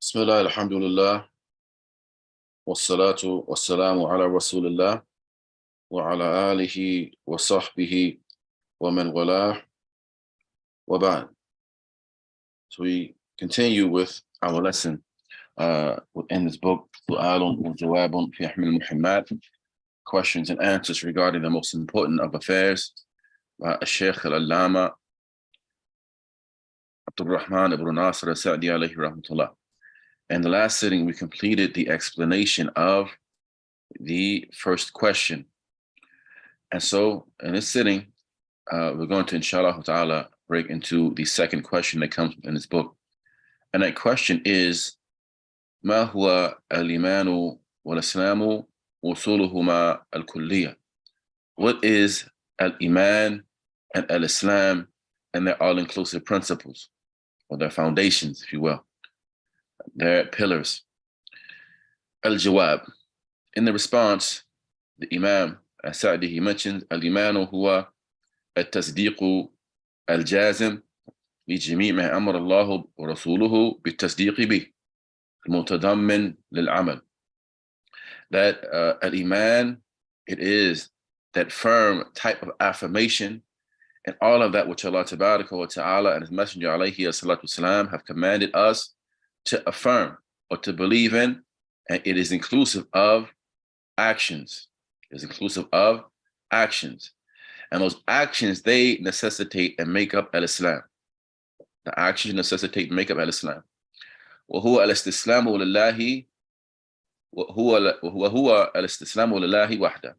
بسم الله الحمد لله والصلاة والسلام على رسول الله وعلى آله وصحبه ومن والاه وبعد. So we continue with our lesson within this book, سؤال وجواب في أحمل المهمات, questions and answers regarding the most important of affairs by Shaykh al-Allama Abdul Rahman ibn Nasr As-Saa'di alayhi rahmatullah. In the last sitting, we completed the explanation of the first question. And so in this sitting, we're going to, inshallah ta'ala, break into the second question that comes in this book. And that question is, ما هو الإيمان والإسلام وصولهما الكلية? What is al-Iman and al-Islam and their all-inclusive principles, or their foundations, if you will, their pillars? Al-Jawab. In the response, the Imam As-Saa'di, he mentioned, al-Imanu huwa التصديق الجازم بجميع ما أمر الله ورسوله بالتصديق به المتضمن للعمل. That al-Iman, it is that firm type of affirmation and all of that which Allah Tabaraka wa Ta'ala and His Messenger alayhi salatu wasalam have commanded us to affirm or to believe in, and it is inclusive of actions. It is inclusive of actions. And those actions, they necessitate and make up al-Islam. The actions necessitate and make up al-Islam. وهو الاستسلام لله وهو الاستسلام لله وحده.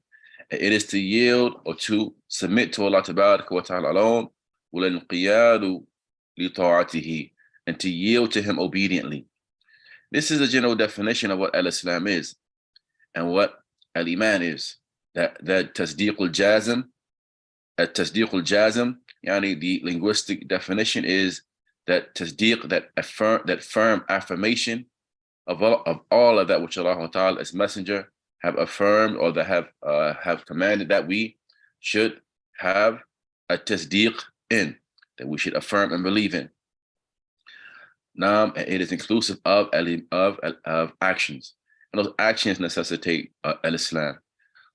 It is to yield or to submit to Allah Tabaraka wa Ta'ala alone, والانقياد لطاعته, and to yield to Him obediently. This is a general definition of what al-Islam is and what al-Iman is. That tasdeeq al-jazm, at-tasdeeq al-jazm, yani the linguistic definition is that tasdeeq, that firm affirmation of all of that which Allah Ta'ala, His Messenger, have affirmed or that have commanded that we should have a tasdeeq in, that we should affirm and believe in. Now, it is inclusive of actions, and those actions necessitate al-Islam.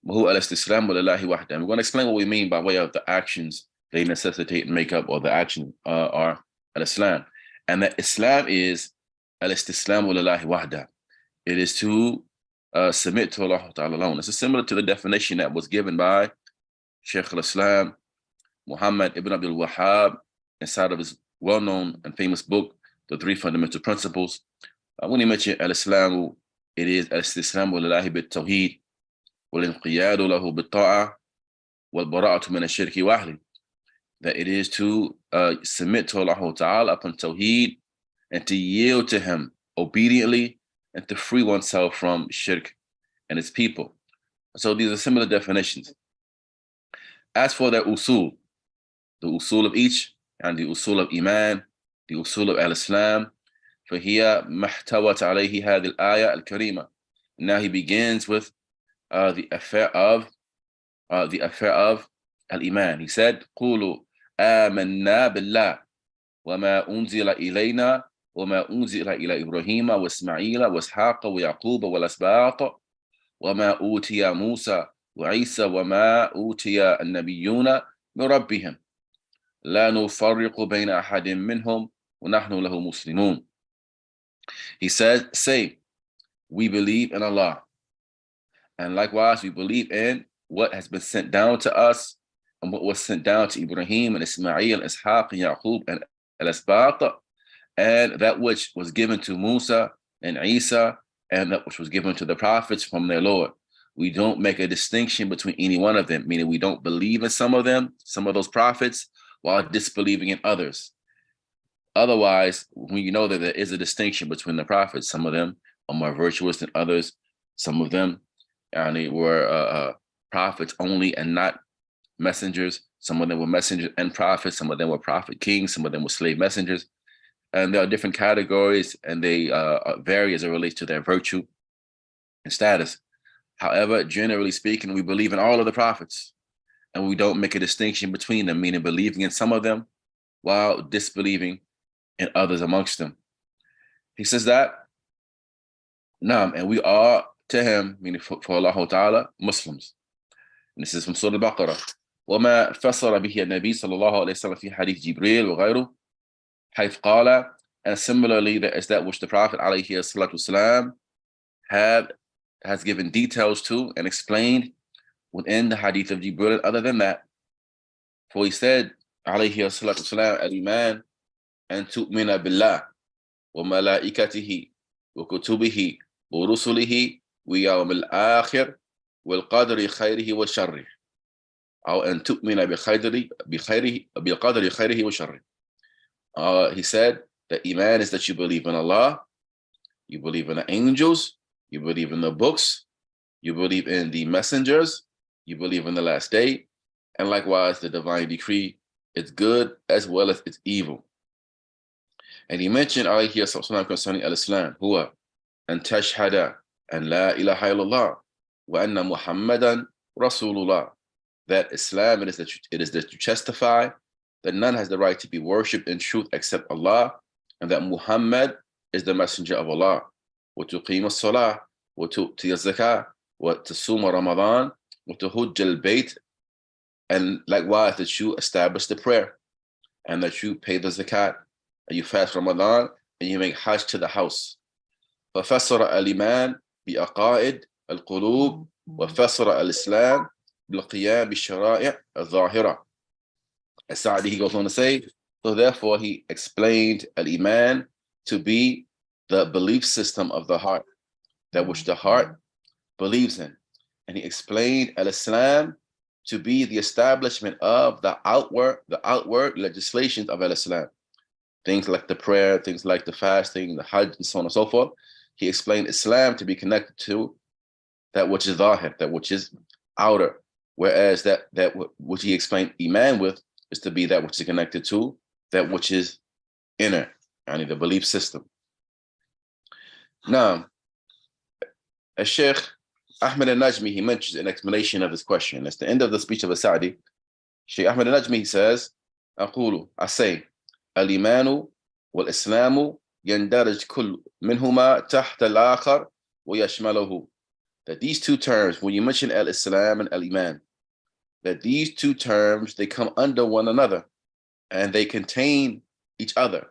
And we're going to explain what we mean by way of the actions they necessitate and make up, or the actions are al-Islam. And that Islam is al-istislamu lillahi wahda. It is to submit to Allah Ta'ala alone. This is similar to the definition that was given by Shaykh al-Islam Muhammad ibn Abdul Wahhab inside of his well-known and famous book, The Three Fundamental Principles. When he mentioned al-Islamu, it is al-istislamu lillahi bit-tawheed, wal-inqiyadu lahu bit-ta'a, wal-bara'atu min ash-shirki wa ahli. That it is to submit to Allah Ta'ala upon tawheed, and to yield to Him obediently, and to free oneself from shirk and its people. So these are similar definitions. As for their usul, the usul of each, and the usul of Iman, the usul of al-Islam, فهي ما احتوت عليه هذه الآية الكريمة. Now he begins with the affair of al-Iman. He said, قولوا آمنا بالله وما أنزل إلينا وما أنزل إلى إبراهيم وإسماعيل وإسحاق ويعقوب والأسباط وما أوتي موسى وعيسى وما أوتي النبيون من ربهم لا نفرق بين أحد منهم ونحن له مسلمون. He said, say, we believe in Allah, and likewise we believe in what has been sent down to us, and what was sent down to Ibrahim and Ismail, Ishaq and Yaqub and al-Asbat, and that which was given to Musa and Isa, and that which was given to the prophets from their Lord. We don't make a distinction between any one of them, meaning we don't believe in some of them, some of those prophets, while disbelieving in others. Otherwise, when you know that there is a distinction between the prophets, some of them are more virtuous than others, some of them were prophets only and not messengers, some of them were messengers and prophets, some of them were prophet kings, some of them were slave messengers. And there are different categories, and they vary as it relates to their virtue and status. However, generally speaking, we believe in all of the prophets, and we don't make a distinction between them, meaning believing in some of them while disbelieving in others amongst them. He says that Naam, and we are to him, meaning for Allah Ta'ala, Muslims. And this is from Surah Al-Baqarah. وما فسر به النبي صلى الله عليه وسلم في حديث جبريل وغيره حيث قال, and similarly that is that which the Prophet عليه الصلاة والسلام has given details to and explained within the hadith of Jibril. Other than that, for he said عليه الصلاة والسلام الإيمان أن تؤمن بالله وملائكته وكتبه ورسله ويوم الآخر والقدر خيره وشره أو أن تؤمن بقدر خيره وشره. He said that Iman is that you believe in Allah, you believe in the angels, you believe in the books, you believe in the messengers, you believe in the last day, and likewise the divine decree, it's good as well as it's evil. And he mentioned alayhi sallam concerning al-Islam, huwa an tashhada an la ilaha illallah wa anna Muhammadan Rasulullah. That Islam, it is that you testify that none has the right to be worshipped in truth except Allah, and that Muhammad is the messenger of Allah. وَتُقِيمَ الصَّلَاةِ وَتُؤْتِيَ الزَّكَاةِ وَتَصُومَ رَمَضَانَ وَتَحُجَّ الْبَيْتِ, and likewise that you establish the prayer, and that you pay the zakat, and you fast Ramadan, and you make hajj to the house. فَفَسَرَ الْإِيمَانِ بِأَقَائِدِ الْقُلُوبِ وَفَسَرَ الْإِسْلام بِالْقِيَامِ بِالشَّرَائِعِ الظَّاهِرَةِ. As-Saa'di, he goes on to say, so therefore he explained al-Iman to be the belief system of the heart, that which the heart believes in. And he explained al-Islam to be the establishment of the outward legislations of al-Islam. Things like the prayer, things like the fasting, the hajj, and so on and so forth. He explained Islam to be connected to that which is zahir, that which is outer, whereas that which he explained Iman with is to be that which is connected to that which is inner, yani the belief system. Now, as Sheikh Ahmed al-Najmi, he mentions an explanation of this question. That's the end of the speech of As-Saa'di. Sheikh Ahmed al-Najmi, he says, I say, al-Imanu wal-Islamu yandaraj kull minhuma tahta al-akhar wa yashmalahu. That these two terms, when you mention al-Islam and al-Iman, that these two terms, they come under one another and they contain each other.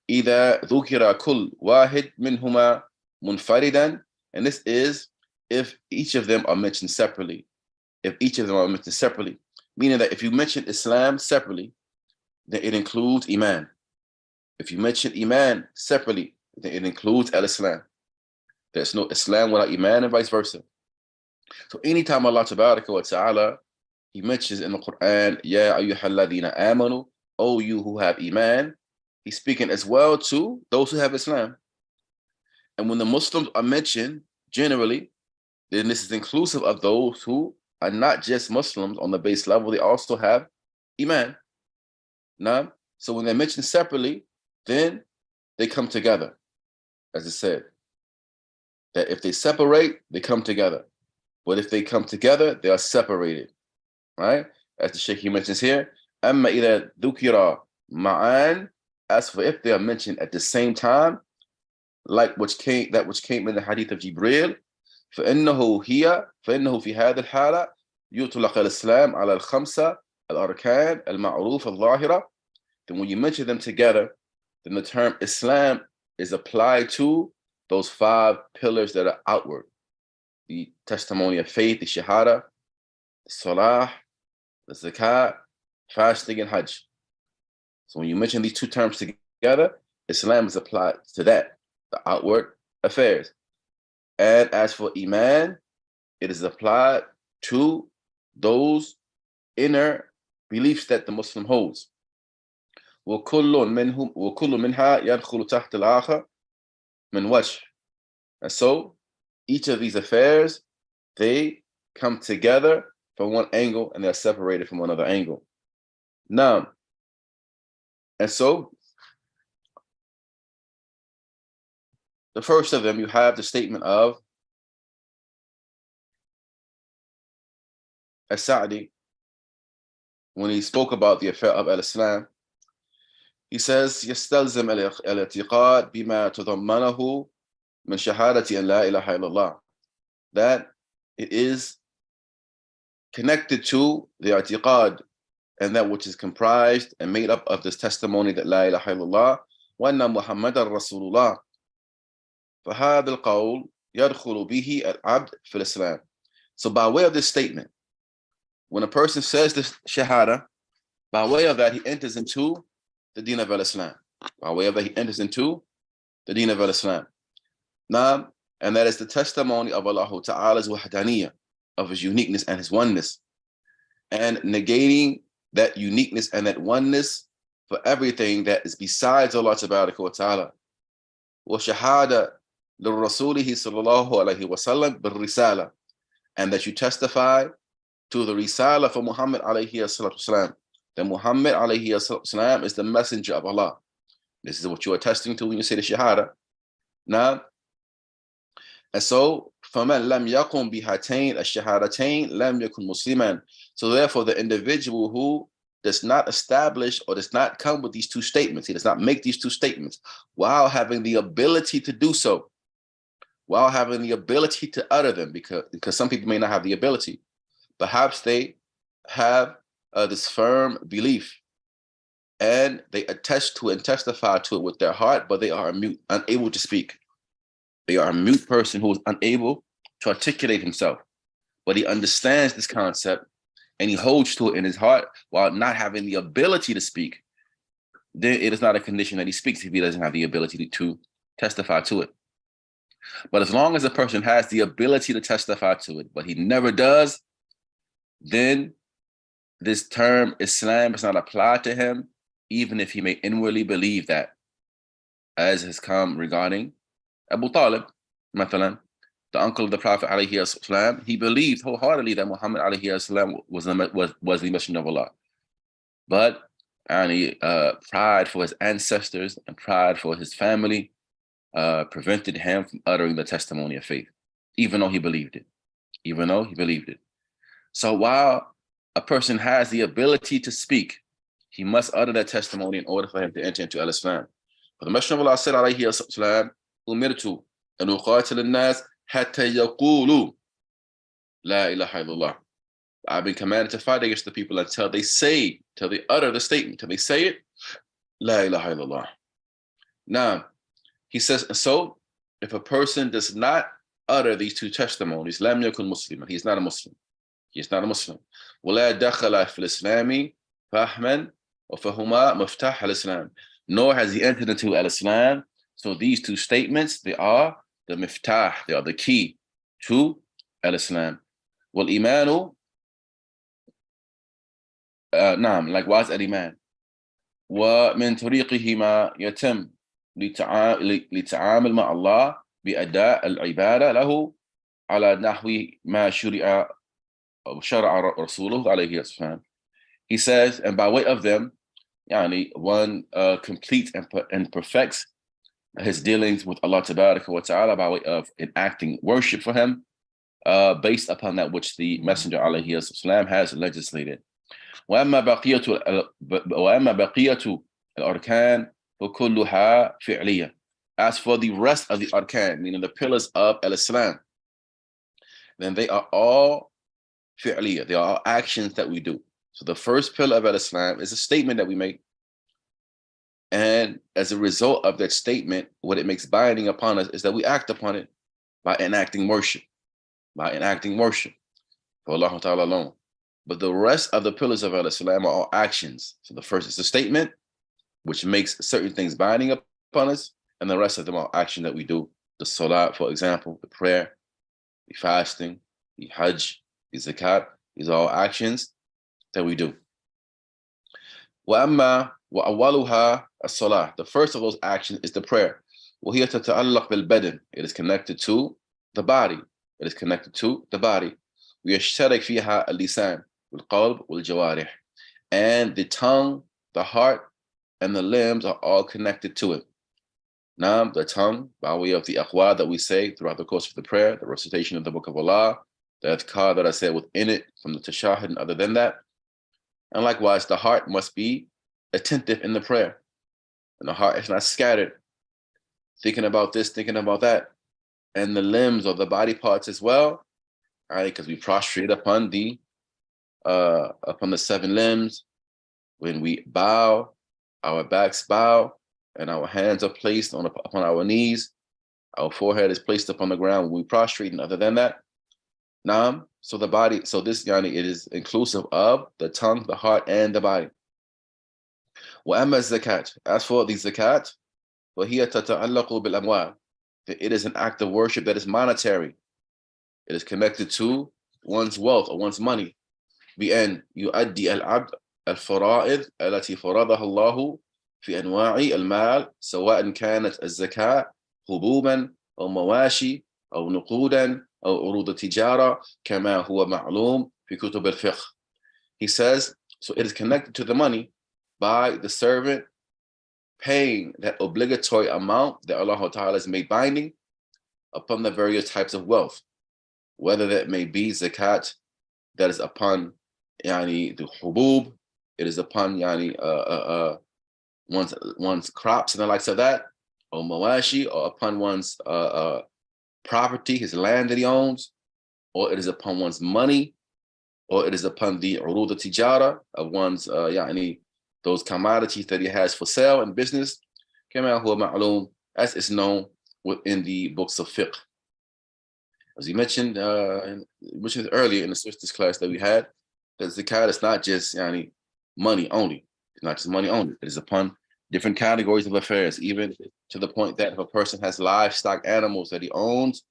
إذا ذكر كل واحد منهما منفردا, and this is if each of them are mentioned separately. If each of them are mentioned separately, meaning that if you mention Islam separately, then it includes Iman. If you mention Iman separately, then it includes al-Islam. There's no Islam without Iman and vice versa. So anytime Allah Tabaraka wa Ta'ala, he mentions in the Quran, Ya ayyuhalladhina amanu, O you who have Iman, he's speaking as well to those who have Islam. And when the Muslims are mentioned generally, then this is inclusive of those who are not just Muslims on the base level, they also have Iman. Now, so when they're mentioned separately, then they come together. As it said, that if they separate, they come together. But if they come together, they are separated. Right? As the Shaykh he mentions here, أما إذا ذكر معان, as for if they are mentioned at the same time, like that which came in the hadith of Jibril, فإنه في هذا الحالة يطلق الإسلام على الخمسة الأركان المعروف الظاهرة. Then when you mention them together, then the term Islam is applied to those 5 pillars that are outward: the testimony of faith, the shahada, the salah, the zakat, fasting, and hajj. So when you mention these two terms together, Islam is applied to that, the outward affairs. And as for Iman, it is applied to those inner beliefs that the Muslim holds. وَكُلٌّ مِنْهَا يَدْخُلُ تَحْتَ الْآخَرِ مِنْ وَجْهٍ. And so each of these affairs, they come together from one angle and they're separated from another angle. Now, and so the first of them, you have the statement of As-Saa'di when he spoke about the affair of al-Islam. He says, يستلزم الاعتقاد بما تضمنه من شهادة أن لا إله إلا الله, that it is connected to the i'tiqad and that which is comprised and made up of this testimony that لا إله إلا الله وأن محمد رسول الله. فهذا القول يدخل به العبد في الإسلام. So by way of this statement, when a person says this shahada, by way of that he enters into the deen of al-Islam. By way of that he enters into the deen of al-Islam. Now, and that is the testimony of Allah Ta'ala's wahdaniyah, of his uniqueness and his oneness, and negating that uniqueness and that oneness for everything that is besides Allah Ta'ala. Wa shahada لرسوله صلى الله عليه وسلم بالرسالة, and that you testify to the risala for Muhammad alayhi wasallam, that Muhammad alayhi wasallam is the messenger of Allah. This is what you are attesting to when you say the shahada. Now, and so فَمَنْ لَمْ يَقُمْ بِهَاتَيْنِ الشَّهَادَتَيْنِ لَمْ يَكُنْ مُسْلِمًا. So therefore the individual who does not establish or does not come with these two statements, he does not make these two statements while having the ability to do so, while having the ability to utter them, because some people may not have the ability. Perhaps they have this firm belief and they attest to it and testify to it with their heart, but they are mute, unable to speak. They are a mute person who is unable to articulate himself, but he understands this concept and he holds to it in his heart while not having the ability to speak. Then it is not a condition that he speaks if he doesn't have the ability to testify to it. But as long as a person has the ability to testify to it, but he never does, then this term Islam is not applied to him, even if he may inwardly believe that, as has come regarding Abu Talib, mathalan, the uncle of the Prophet alayhi wasallam. He believed wholeheartedly that Muhammad alayhi wasallam was the messenger of Allah. But pride for his ancestors and pride for his family prevented him from uttering the testimony of faith, even though he believed it. Even though he believed it. So while a person has the ability to speak, he must utter that testimony in order for him to enter into al-Islam. For the Messenger of Allah said, alayhi wasallam, umirtu an uqatil an-nas hatta yaqulu la ilaha illallah. I've been commanded to fight against the people until they utter the statement, until they say it, la ilaha illallah. Now, he says, so if a person does not utter these two testimonies, lam yakun musliman, he's not a Muslim. He is not a Muslim. وَلَا دَخَلَ فِي الْإِسْلَامِ فَهْمًا وَفَهُمَا مَفْتَحَ الْإِسْلام. Nor has he entered into al-Islam. So these two statements, they are the miftah, they are the key to al-Islam. وَالْإِيمَانُ نعم, likewise al-Iman. وَمِن طريقه ما يتم لتعامل مع الله بأداء العبادة له على نحو ما شرع رسوله عليه السلام. He says, and by way of them, one completes and perfects his dealings with Allah Ta'ala by way of enacting worship for him, based upon that which the Messenger alayhi salam has legislated. وأما بقية الأركان فكلها فعلية. As for the rest of the arkan, meaning the pillars of al-Islam, then they are all fi'liyah, they are all actions that we do. So the first pillar of al-Islam is a statement that we make. And as a result of that statement, what it makes binding upon us is that we act upon it by enacting worship. By enacting worship for Allah Ta'ala alone. But the rest of the pillars of al-Islam are all actions. So the first is a statement, which makes certain things binding upon us, and the rest of them are action that we do. The salat, for example, the prayer, the fasting, the hajj, the zakat, these are all actions that we do. وَأَمَّا وَأَوَّلُهَا الصَّلَاةِ. The first of those actions is the prayer. وَهِيَ تَتَعَلَّقْ بِالْبَدَنِ. It is connected to the body. It is connected to the body. وَيَشْتَرِكْ فِيهَا اللِّسَانِ وَالْقَلْبِ وَالْجَوَارِحِ. And the tongue, the heart, and the limbs are all connected to it. Now, the tongue, by way of the aqwa that we say throughout the course of the prayer, the recitation of the Book of Allah, the adhkar that I said within it from the tashahhud and other than that. And likewise, the heart must be attentive in the prayer. And the heart is not scattered, thinking about this, thinking about that. and the limbs or the body parts as well, right? Because we prostrate upon the 7 limbs. When we bow, our backs bow, and our hands are placed upon our knees. Our forehead is placed upon the ground when we prostrate, and other than that, Naam. So the body, so this yani, it is inclusive of the tongue, the heart, and the body. وأما الزكاة, as for the zakat, وهي تتعلق بالأموال, it is an act of worship that is monetary. It is connected to one's wealth or one's money. بأن يؤدي العبد الفرائض التي فرضها الله في أنواع المال سواء كانت الزكاة حبوبا أو مواشي أو نقودا أو عروض تجارة كما هو معلوم في كتب الفقه. He says, so it is connected to the money by the servant paying that obligatory amount that Allah Ta'ala has made binding upon the various types of wealth, whether that may be zakat, that is upon yani the hubub, it is upon yani one's crops and the likes of that, or mawashi, or upon one's property, his land that he owns, or it is upon one's money, or it is upon the urud tijara of one's yani those commodities that he has for sale and business, kama huwa ma'lum, as is known within the books of fiqh. As we mentioned earlier in the sisters class that we had, that zakat is not just yani money only. It's not just money only. It is upon different categories of affairs, even to the point that if a person has livestock animals that he owns,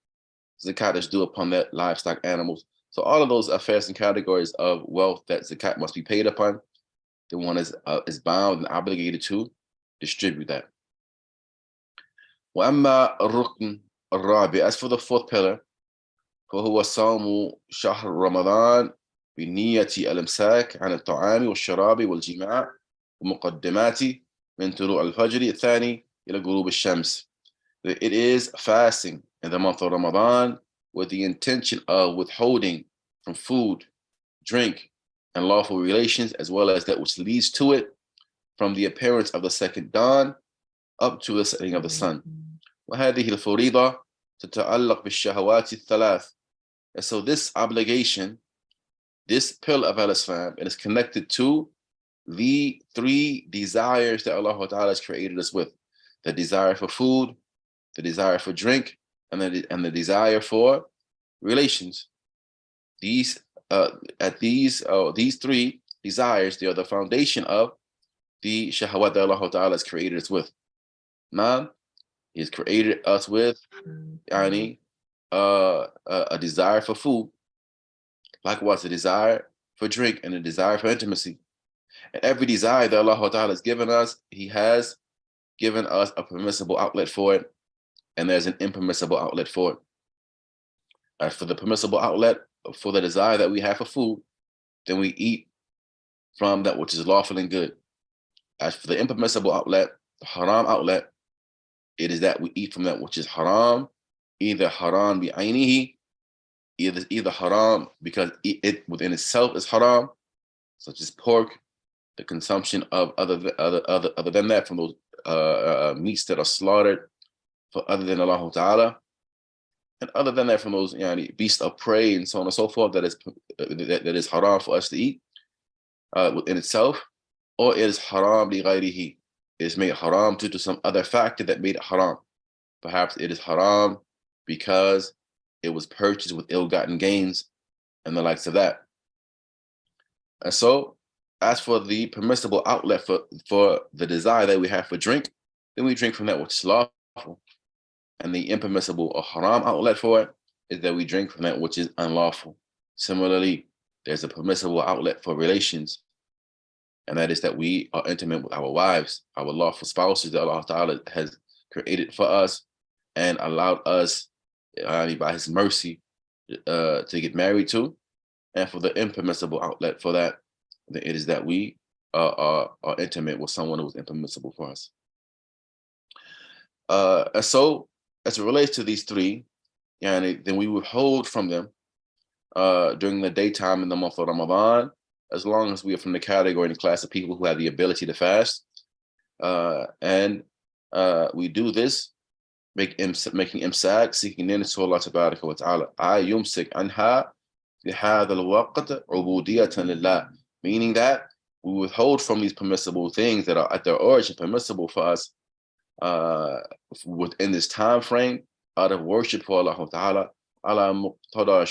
zakat is due upon that livestock animals. So all of those affairs and categories of wealth that zakat must be paid upon, the one is bound and obligated to distribute that. وأما الركن الرابع, as for the fourth pillar, فهو صوم شهر رمضان بنية الإمساك عن الطعام والشراب والجماع ومقدمات من طلوع الفجر الثاني إلى غروب الشمس. It is fasting in the month of Ramadan with the intention of withholding from food, drink, and lawful relations, as well as that which leads to it, from the appearance of the second dawn up to the setting of the sun. وهذه الفريضة تتعلق بالشهوات الثلاث. And so this obligation, this pillar of al-Islam, it is connected to the 3 desires that Allah Ta'ala has created us with: the desire for food, the desire for drink, and the desire for relations. These 3 desires, they are the foundation of the shahawat that Allah Ta'ala has created us with. Now, He has created us with yani, a desire for food, likewise a desire for drink, and a desire for intimacy. And every desire that Allah Ta'ala has given us, He has given us a permissible outlet for it, and there's an impermissible outlet for it. As for the permissible outlet, for the desire that we have for food, then we eat from that which is lawful and good. As for the impermissible outlet, the haram outlet, it is that we eat from that which is haram, either haram bi'aynihi, either haram because it within itself is haram, such as pork, the consumption of other than that from those meats that are slaughtered for other than Allah Ta'ala, and other than that from those beasts of prey and so on and so forth that is haram for us to eat within itself, or it is haram li ghayrihi. It is made haram due to some other factor that made it haram. Perhaps it is haram because it was purchased with ill-gotten gains and the likes of that. And so, as for the permissible outlet for the desire that we have for drink, then we drink from that which is lawful. And the impermissible or haram outlet for it is that we drink from that which is unlawful. Similarly, there's a permissible outlet for relations, and that is that we are intimate with our wives, our lawful spouses that Allah Ta'ala has created for us and allowed us by His mercy to get married to. And for the impermissible outlet for that, it is that we are intimate with someone who is impermissible for us. And so, as it relates to these 3, then we withhold from them during the daytime in the month of Ramadan, as long as we are from the category and class of people who have the ability to fast. And we do this making imsak, seeking nearness to Allah tabaraka wa ta'ala. I yumsik anha fi hadha al-waqt ubudiyatan lillah, meaning that we withhold from these permissible things that are at their origin permissible for us within this time frame out of worship for Allah ta'ala ala muqtada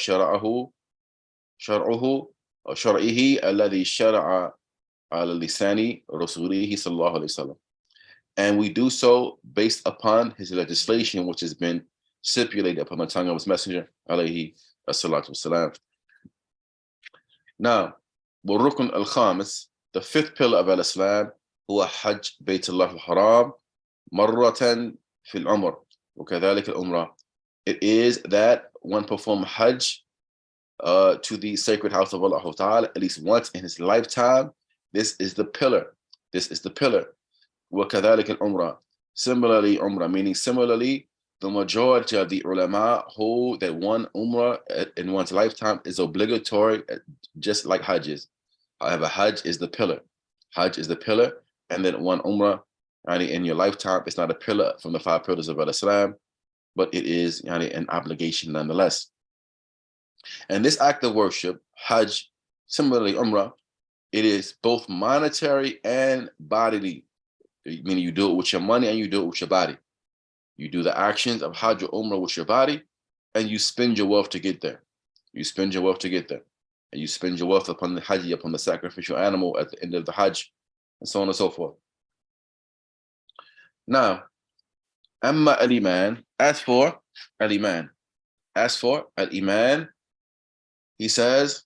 shar'uhu or shar'ihi alladhi shara'a ala lisani rasulihi sallallahu alayhi wa sallam. And we do so based upon his legislation, which has been stipulated upon the tongue of his messenger, alayhi salatu wasalam. Now, والركن الخامس, the fifth pillar of al-Islam, هو حج بيت الله الحرام مرة في العمر وكذلك العمرة. It is that one perform Hajj to the sacred house of Allah Ta'ala at least once in his lifetime. This is the pillar. This is the pillar. وكذلك العمرة. Similarly, Umrah, meaning similarly, the majority of the ulama hold that one Umrah in one's lifetime is obligatory, just like Hajj is. However, Hajj is the pillar. Hajj is the pillar, and then one Umrah in your lifetime, it's not a pillar from the 5 pillars of Islam, but it is an obligation nonetheless. And this act of worship, Hajj, similarly Umrah, it is both monetary and bodily, meaning you do it with your money and you do it with your body. You do the actions of Hajj or Umrah with your body, and you spend your wealth to get there. You spend your wealth to get there. And you spend your wealth upon the Hajj, upon the sacrificial animal at the end of the Hajj, and so on and so forth. Now, Amma al-Iman, as for al-Iman, he says,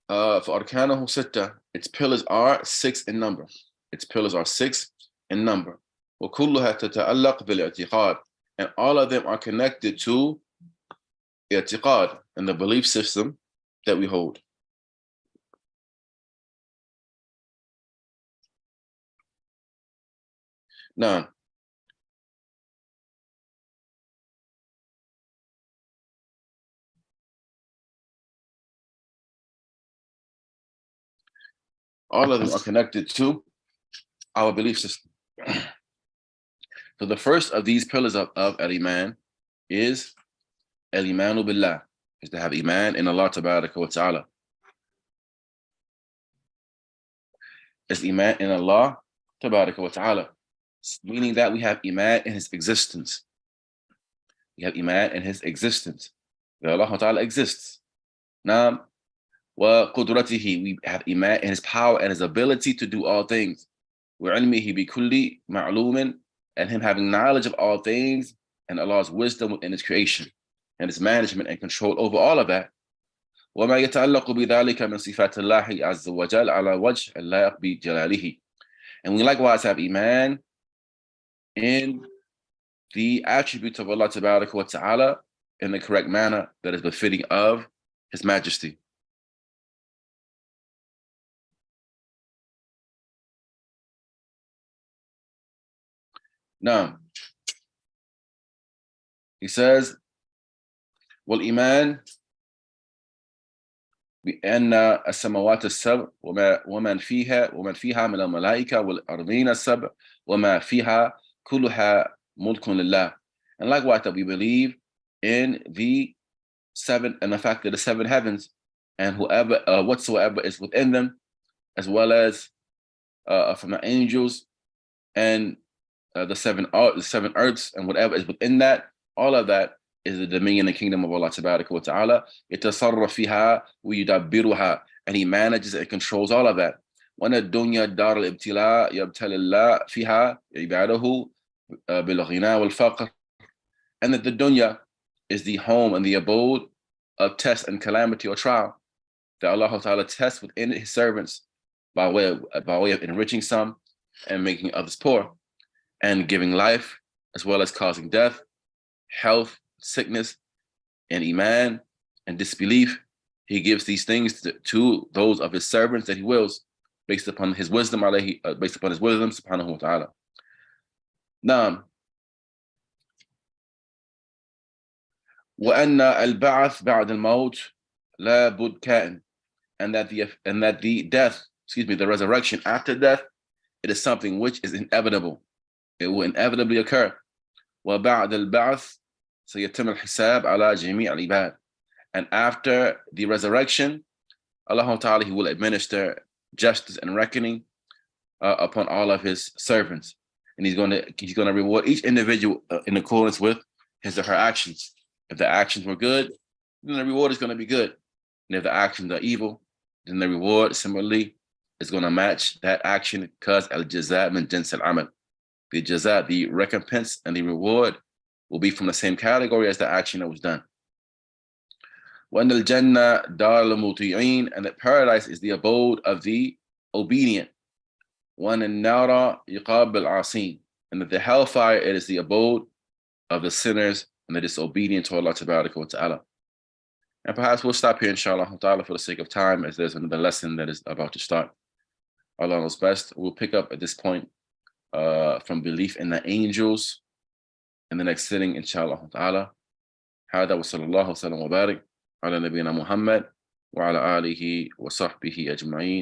for Arkanahu Sitta, its pillars are 6 in number. Its pillars are 6 in number. وَكُلُّهَا تَتَعَلَّقْ بِالْاعْتِقَادِ, and all of them are connected to i'tiqad, and the belief system that we hold. Now, all of them are connected to our belief system. So the first of these pillars of al-Iman is al-Imanu billah, is to have Iman in Allah tabaraka wa ta'ala. It's Iman in Allah tabaraka wa ta'ala, meaning that we have Iman in his existence. We have Iman in his existence. That Allah ta'ala exists. Now, wa qudratihi, we have Iman in his power and his ability to do all things. Wa ilmihi bi kulli ma'lumin, and him having knowledge of all things and Allah's wisdom within his creation and his management and control over all of that. وَمَا يَتَعَلَّقُ بِذَلِكَ مِنْ صِفَاتِ اللَّهِ عَزَّ وَجَلَّ عَلَى وَجْهِ اللَّائِقِ بِجَلَالِهِ. And we likewise have Iman in the attributes of Allah Tabaraka wa Ta'ala in the correct manner that is befitting of his majesty. Now, he says, والإيمان بأن السماوات السبع ومن فيها من الملائكة والأرضين السبع وما فيها كلها ملك لله. And likewise that we believe in the 7, and the fact that the 7 heavens and whoever whatsoever is within them, as well as from the angels and the 7 earths and whatever is within that, all of that is the dominion and kingdom of Allah Tabaraka wa Ta'ala. يتصرف فيها ويدبرها, and he manages and controls all of that. وأن الدنيا دار الابتلاء يبتلي الله فيها عباده بالغنى والفقر, and that the dunya is the home and the abode of test and calamity or trial that Allah Ta'ala tests within his servants by way of enriching some and making others poor, and giving life as well as causing death, health, sickness, and Iman and disbelief. He gives these things to those of his servants that he wills, based upon his wisdom, subhanahu wa ta'ala. Now, وأن البعث بعد الموت لا بد كائن, and that the resurrection after death, it is something which is inevitable. It will inevitably occur. وبعد البعث سيتم الحساب على جميع العباد. And after the resurrection, Allah Ta'ala, He will administer justice and reckoning upon all of His servants. And He's going to reward each individual in accordance with his or her actions. If the actions were good, then the reward is going to be good. And if the actions are evil, then the reward similarly is going to match that action, because al-jaza min jins al-amal. The jaza, the recompense and the reward, will be from the same category as the action that was done. وَأَنَّ الْجَنَّةَ دَارَ الْمُطِيعِينَ, and that paradise is the abode of the obedient. وَأَنَّ النَّارَ يُقَابِ الْعَاصِينَ, and that the hellfire, it is the abode of the sinners and the disobedient to Allah Ta'ala. And perhaps we'll stop here, inshallah ta'ala, for the sake of time, as there's another lesson that is about to start. Allah knows best. We'll pick up at this point from belief in the angels in the next sitting, inshallah ta'ala. هذا وصلى الله وسلم وبارك على نبينا محمد وعلى آله وصحبه أجمعين.